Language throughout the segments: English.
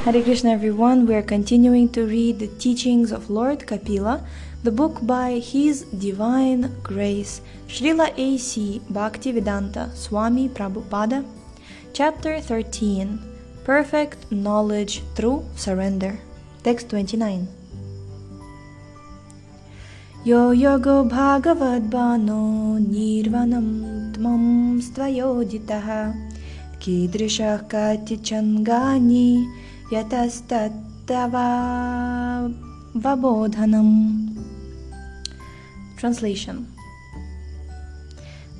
Hare Krishna everyone, we are continuing to read the Teachings of Lord Kapila, the book by His Divine Grace, Srila A.C. Bhaktivedanta Swami Prabhupada, Chapter 13, Perfect Knowledge Through Surrender, Text 29. Yo yogo bhagavad bhano nirvanam tmam stvayoditaha kidrishah kati changani yatastattava vabodhanam. Translation.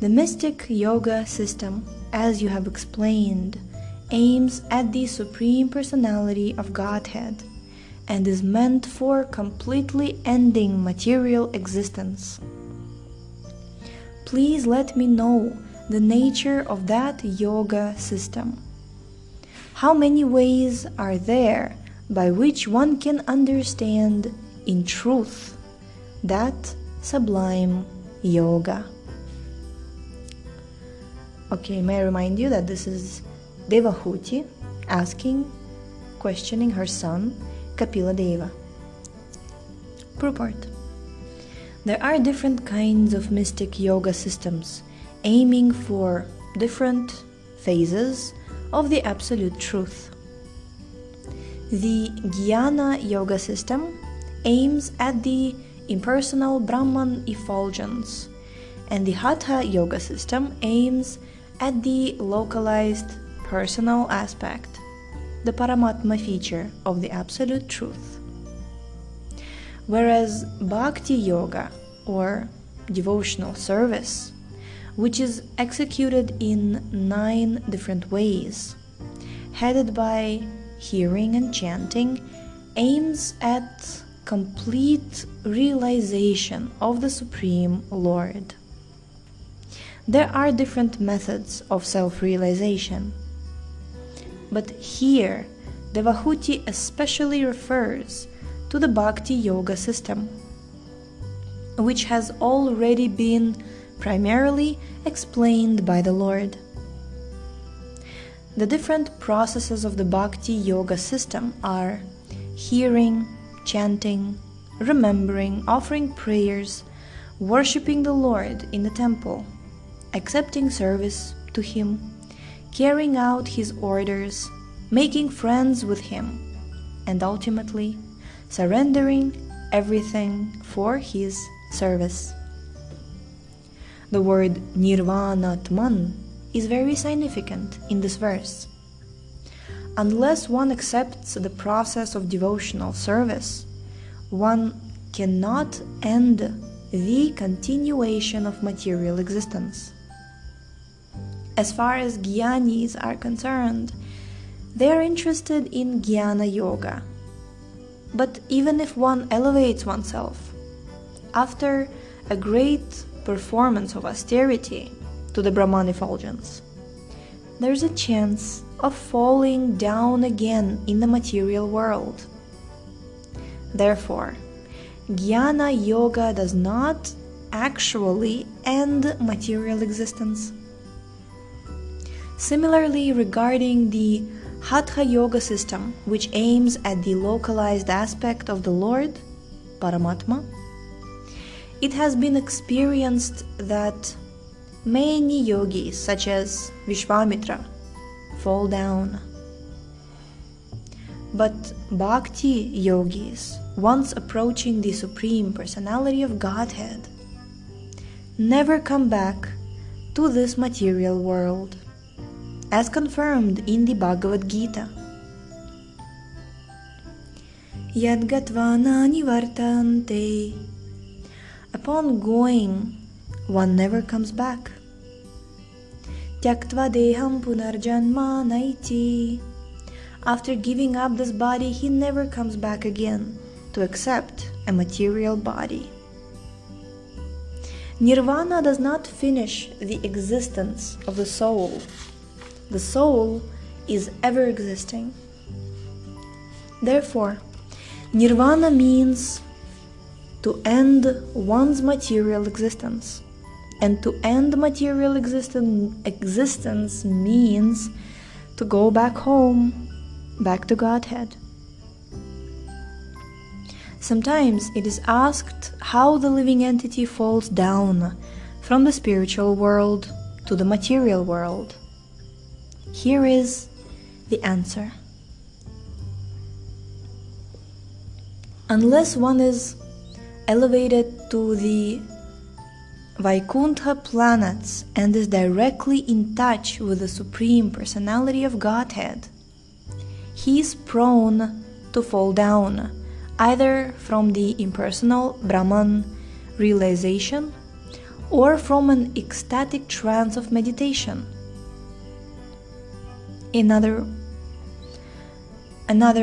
The mystic yoga system, as you have explained, aims at the Supreme Personality of Godhead and is meant for completely ending material existence. Please let me know the nature of that yoga system. How many ways are there by which one can understand in truth that sublime yoga? Okay, may I remind you that this is Devahuti questioning her son Kapila Deva. Purport. There are different kinds of mystic yoga systems aiming for different phases of the Absolute Truth. The Jnana Yoga system aims at the impersonal Brahman effulgence, and the Hatha Yoga system aims at the localized personal aspect, the Paramatma feature of the Absolute Truth. Whereas Bhakti Yoga, or devotional service, which is executed in 9 different ways, headed by hearing and chanting, aims at complete realization of the Supreme Lord. There are different methods of self-realization, but here Devahuti especially refers to the Bhakti Yoga system, which has already been primarily explained by the Lord. The different processes of the Bhakti Yoga system are hearing, chanting, remembering, offering prayers, worshipping the Lord in the temple, accepting service to Him, carrying out His orders, making friends with Him, and ultimately surrendering everything for His service. The word Nirvanatman is very significant in this verse. Unless one accepts the process of devotional service, one cannot end the continuation of material existence. As far as Jnanis are concerned, they are interested in Jnana Yoga. But even if one elevates oneself after a great performance of austerity to the Brahman effulgence, there's a chance of falling down again in the material world. Therefore, Jnana Yoga does not actually end material existence. Similarly, regarding the Hatha Yoga system, which aims at the localized aspect of the Lord, Paramatma, it has been experienced that many yogis, such as Vishwamitra, fall down. But Bhakti yogis, once approaching the Supreme Personality of Godhead, never come back to this material world, as confirmed in the Bhagavad Gita. Yad gatvana nivartante. Upon going, one never comes back. Tyaktva deham punarjanma naiti. After giving up this body, he never comes back again to accept a material body. Nirvana does not finish the existence of the soul. The soul is ever existing. Therefore, Nirvana means to end one's material existence. And to end material existence means to go back home, back to Godhead. Sometimes it is asked how the living entity falls down from the spiritual world to the material world. Here is the answer. Unless one is elevated to the Vaikuntha planets and is directly in touch with the Supreme Personality of Godhead, he is prone to fall down, either from the impersonal Brahman realization or from an ecstatic trance of meditation. Another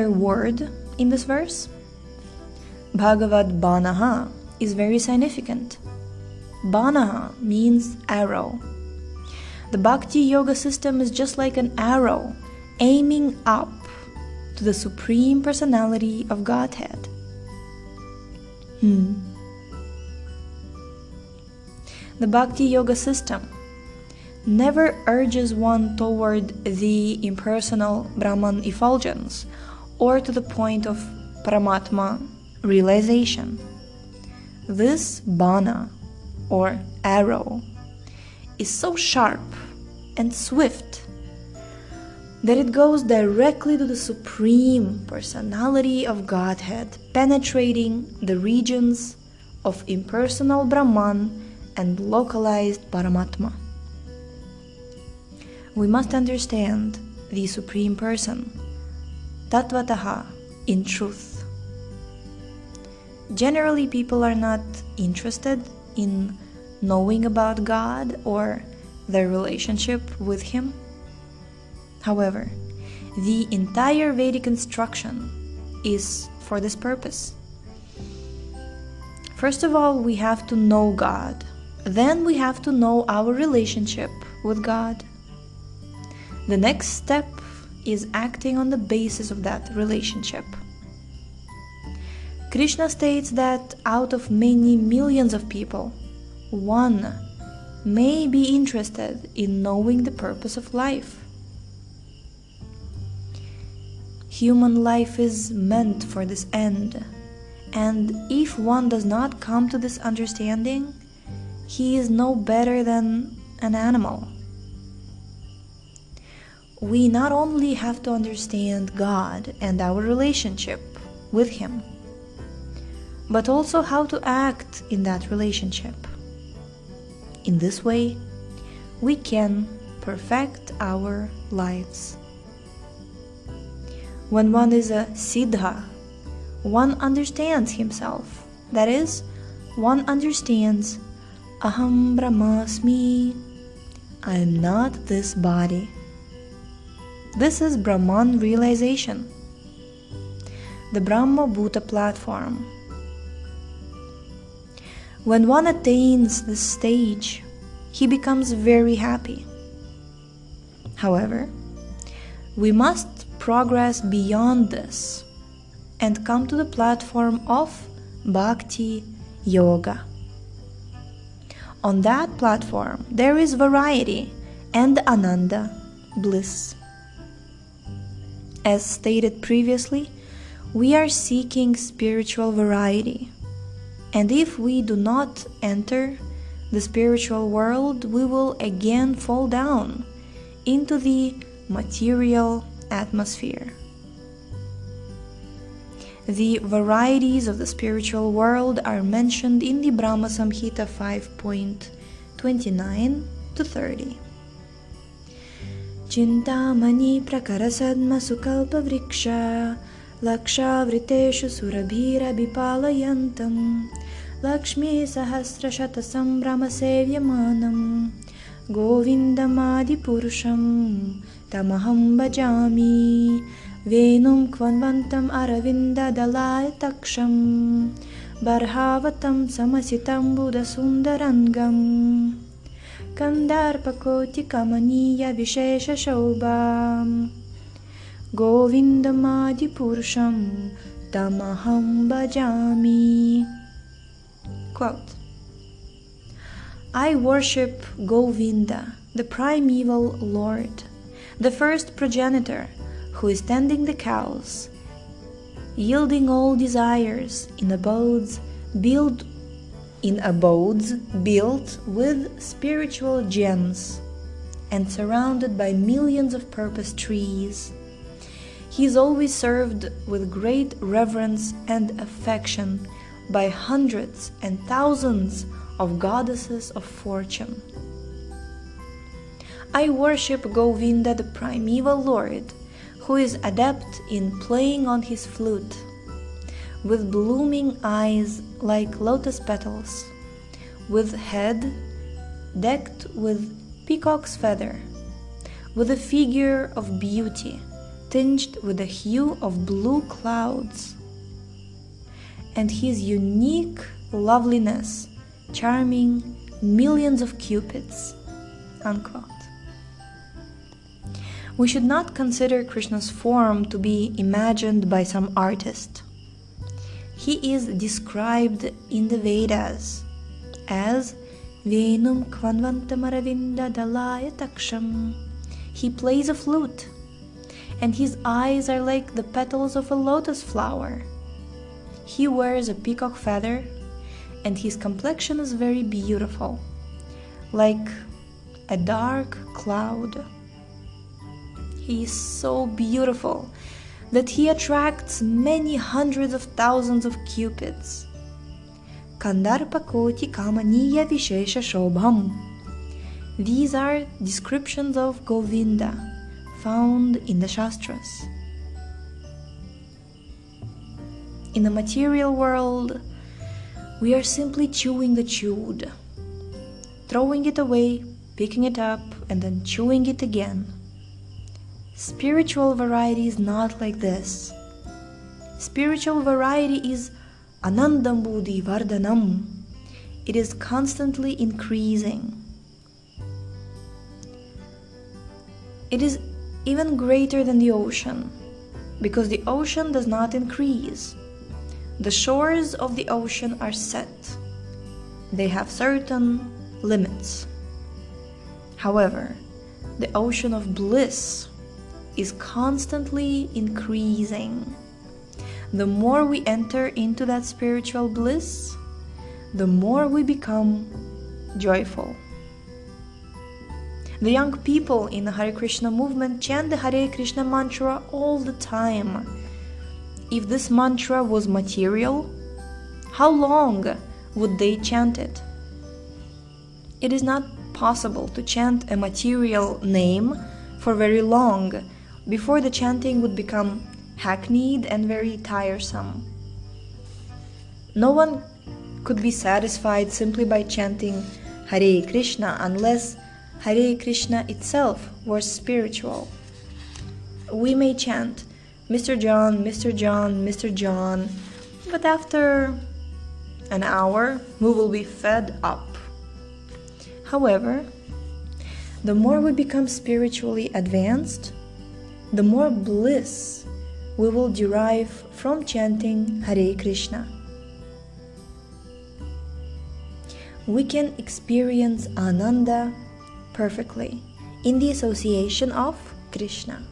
word in this verse, Bhagavad Banaha, is very significant. Banaha means arrow. The Bhakti Yoga system is just like an arrow aiming up to the Supreme Personality of Godhead. The Bhakti Yoga system never urges one toward the impersonal Brahman effulgence or to the point of Paramatma realization. This bana, or arrow, is so sharp and swift that it goes directly to the Supreme Personality of Godhead, penetrating the regions of impersonal Brahman and localized Paramatma. We must understand the Supreme Person, Tattvataha, in truth. Generally, people are not interested in knowing about God or their relationship with Him. However, the entire Vedic instruction is for this purpose. First of all, we have to know God. Then we have to know our relationship with God. The next step is acting on the basis of that relationship. Krishna states that out of many millions of people, one may be interested in knowing the purpose of life. Human life is meant for this end, and if one does not come to this understanding, he is no better than an animal. We not only have to understand God and our relationship with Him, but also how to act in that relationship. In this way, we can perfect our lives. When one is a Siddha, one understands himself. That is, one understands Aham Brahmasmi, I am not this body. This is Brahman realization, the Brahma Bhuta platform. When one attains this stage, he becomes very happy. However, we must progress beyond this and come to the platform of Bhakti Yoga. On that platform, there is variety and Ananda, bliss. As stated previously, we are seeking spiritual variety. And if we do not enter the spiritual world, we will again fall down into the material atmosphere. The varieties of the spiritual world are mentioned in the Brahma Samhita 5.29 to 30. Chintamani prakarasadma sukalpa vriksha Laksha vriteshu surabhira bipalayantam Lakshmi sahasrashata sambrama sevyamanam Govindamadi purusham tamaham bhajami Venum kvanvantam aravinda dalaya taksham Barhavatam samasitam buddha sundarangam Kandarpakoti kamaniya vishesha shobham Govindamadi purusham tamaham bhajami. Quote, I worship Govinda, the primeval Lord, the first progenitor, who is tending the cows, yielding all desires in abodes built with spiritual gems and surrounded by millions of purpose trees. He is always served with great reverence and affection by hundreds and thousands of goddesses of fortune. I worship Govinda, the primeval Lord, who is adept in playing on his flute, with blooming eyes like lotus petals, with head decked with peacock's feather, with a figure of beauty tinged with the hue of blue clouds, and his unique loveliness charming millions of cupids." Unquote. We should not consider Krishna's form to be imagined by some artist. He is described in the Vedas as Venum Kvanvantamaravinda Dalaya Taksham. He plays a flute, and his eyes are like the petals of a lotus flower. He wears a peacock feather, and his complexion is very beautiful, like a dark cloud. He is so beautiful that he attracts many hundreds of thousands of cupids. Kandarpakoti Kamaniya Vishesha Shobham. These are descriptions of Govinda found in the Shastras. In the material world, we are simply chewing the chewed, throwing it away, picking it up, and then chewing it again. Spiritual variety is not like this. Spiritual variety is Anandam Buddhi Vardhanam. It is constantly increasing. It is even greater than the ocean, because the ocean does not increase. The shores of the ocean are set. They have certain limits. However, the ocean of bliss is constantly increasing. The more we enter into that spiritual bliss, the more we become joyful. The young people in the Hare Krishna movement chant the Hare Krishna mantra all the time. If this mantra was material, how long would they chant it? It is not possible to chant a material name for very long before the chanting would become hackneyed and very tiresome. No one could be satisfied simply by chanting Hare Krishna unless Hare Krishna itself was spiritual. We may chant Mr. John, Mr. John, Mr. John, but after an hour we will be fed up. However, the more we become spiritually advanced, the more bliss we will derive from chanting Hare Krishna. We can experience Ananda perfectly in the association of Krishna.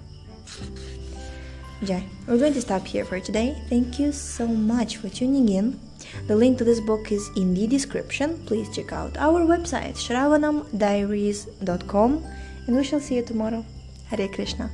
Jai. We're going to stop here for today. Thank you so much for tuning in. The link to this book is in the description. Please check out our website shravanamdiaries.com, and we shall see you tomorrow. Hare Krishna.